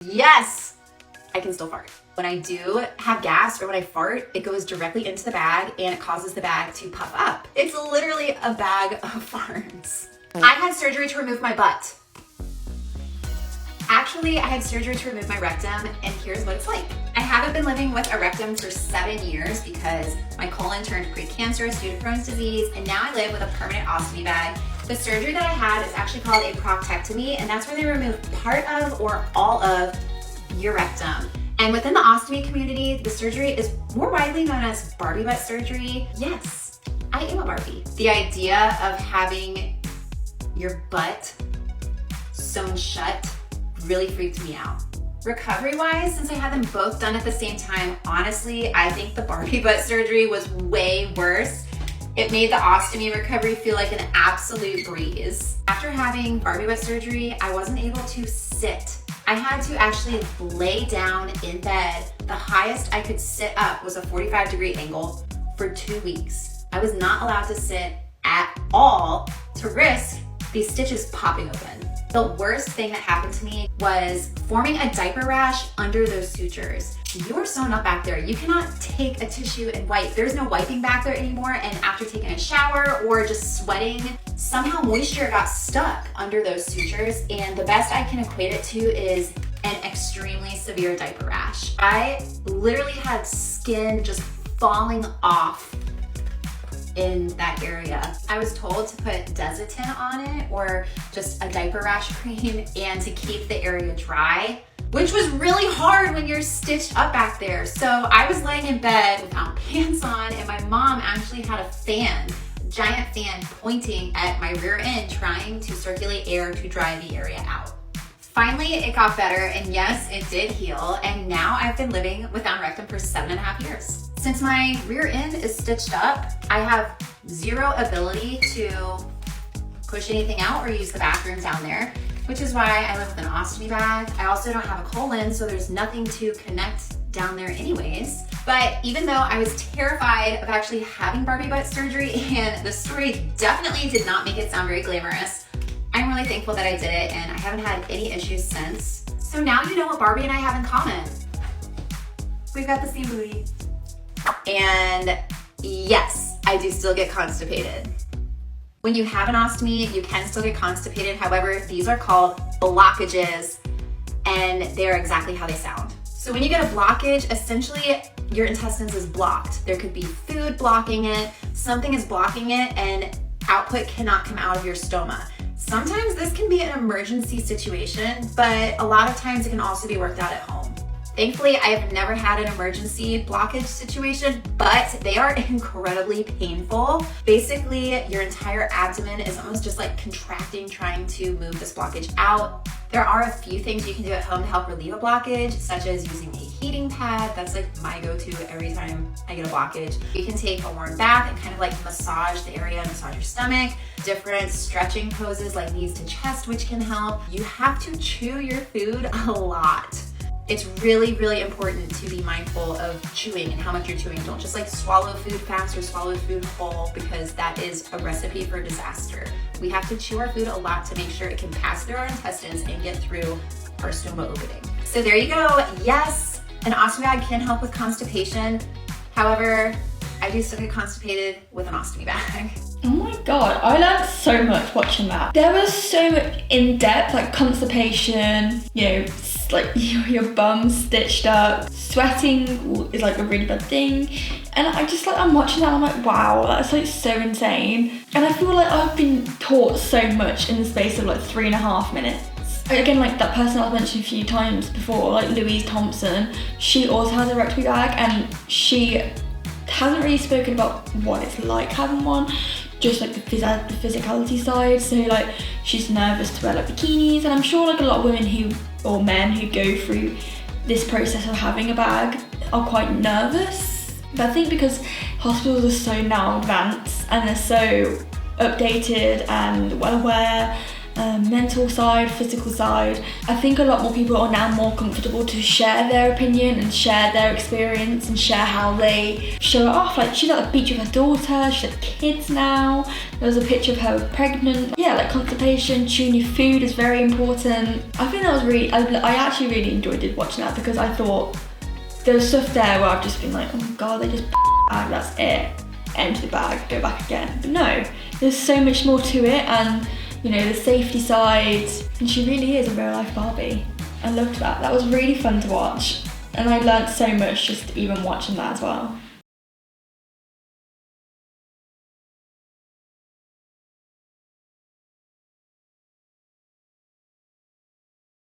Yes, I can still fart. When I do have gas or when I fart, it goes directly into the bag and it causes the bag to puff up. It's literally a bag of farts. I had surgery to remove my butt. Actually, I had surgery to remove my rectum, and here's what it's like. I haven't been living with a rectum for 7 years because my colon turned precancerous due to Crohn's disease, and now I live with a permanent ostomy bag. The surgery that I had is actually called a proctectomy, and that's where they remove part of or all of your rectum. And within the ostomy community, the surgery is more widely known as Barbie butt surgery. Yes, I am a Barbie. The idea of having your butt sewn shut really freaked me out. Recovery-wise, since I had them both done at the same time, honestly, I think the Barbie butt surgery was way worse. It made the ostomy recovery feel like an absolute breeze. After having Barbie butt surgery, I wasn't able to sit. I had to actually lay down in bed. The highest I could sit up was a 45-degree angle for 2 weeks. I was not allowed to sit at all to risk these stitches popping open. The worst thing that happened to me was forming a diaper rash under those sutures. You are sewn up back there. You cannot take a tissue and wipe. There's no wiping back there anymore, and after taking a shower or just sweating, somehow moisture got stuck under those sutures, and the best I can equate it to is an extremely severe diaper rash. I literally had skin just falling off in that area. I was told to put Desitin on it or just a diaper rash cream and to keep the area dry, which was really hard when you're stitched up back there. So I was laying in bed without pants on, and my mom actually had a fan, a giant fan pointing at my rear end trying to circulate air to dry the area out. Finally, it got better, and yes, it did heal, and now I've been living without rectum for 7.5 years. Since my rear end is stitched up, I have zero ability to push anything out or use the bathroom down there, which is why I live with an ostomy bag. I also don't have a colon, so there's nothing to connect down there anyways. But even though I was terrified of actually having Barbie butt surgery, and the story definitely did not make it sound very glamorous, I'm really thankful that I did it, and I haven't had any issues since. So now you know what Barbie and I have in common. We've got the same booty. And yes, I do still get constipated. When you have an ostomy, you can still get constipated. However, these are called blockages, and they're exactly how they sound. So when you get a blockage, essentially your intestines is blocked. There could be food blocking it, something is blocking it, and output cannot come out of your stoma. Sometimes this can be an emergency situation, but a lot of times it can also be worked out at home. Thankfully, I have never had an emergency blockage situation, but they are incredibly painful. Basically, your entire abdomen is almost just like contracting, trying to move this blockage out. There are a few things you can do at home to help relieve a blockage, such as using a heating pad. That's like my go-to every time I get a blockage. You can take a warm bath and kind of like massage the area, massage your stomach. Different stretching poses like knees to chest, which can help. You have to chew your food a lot. It's really, really important to be mindful of chewing and how much you're chewing. Don't just like swallow food fast or swallow food whole, because that is a recipe for disaster. We have to chew our food a lot to make sure it can pass through our intestines and get through our stoma opening. So there you go. Yes, an ostomy bag can help with constipation. However, I do still get constipated with an ostomy bag. Oh my god, I learned so much watching that. There was so much in-depth, like constipation, you know, like your bum stitched up. Sweating is like a really bad thing. And I just like, I'm watching that and I'm like, wow, that's like so insane. And I feel like I've been taught so much in the space of like 3.5 minutes. Again, like that person I've mentioned a few times before, like Louise Thompson, she also has a rectory bag, and she hasn't really spoken about what it's like having one, just like the physicality side. So like she's nervous to wear like bikinis, and I'm sure like a lot of women or men who go through this process of having a bag are quite nervous. But I think because hospitals are so now advanced and they're so updated and well aware mental side, physical side. I think a lot more people are now more comfortable to share their opinion and share their experience and share how they show it off. Like, she's at the beach with her daughter, she's had kids now. There was a picture of her pregnant. Yeah, like constipation, chewing your food is very important. I think that was really, I actually really enjoyed watching that, because I thought there was stuff there where I've just been like, oh my god, they just bag, that's it. Empty the bag, go back again. But no, there's so much more to it, and you know, the safety side, and she really is a real life Barbie. I loved that. That was really fun to watch, and I learnt so much just even watching that as well.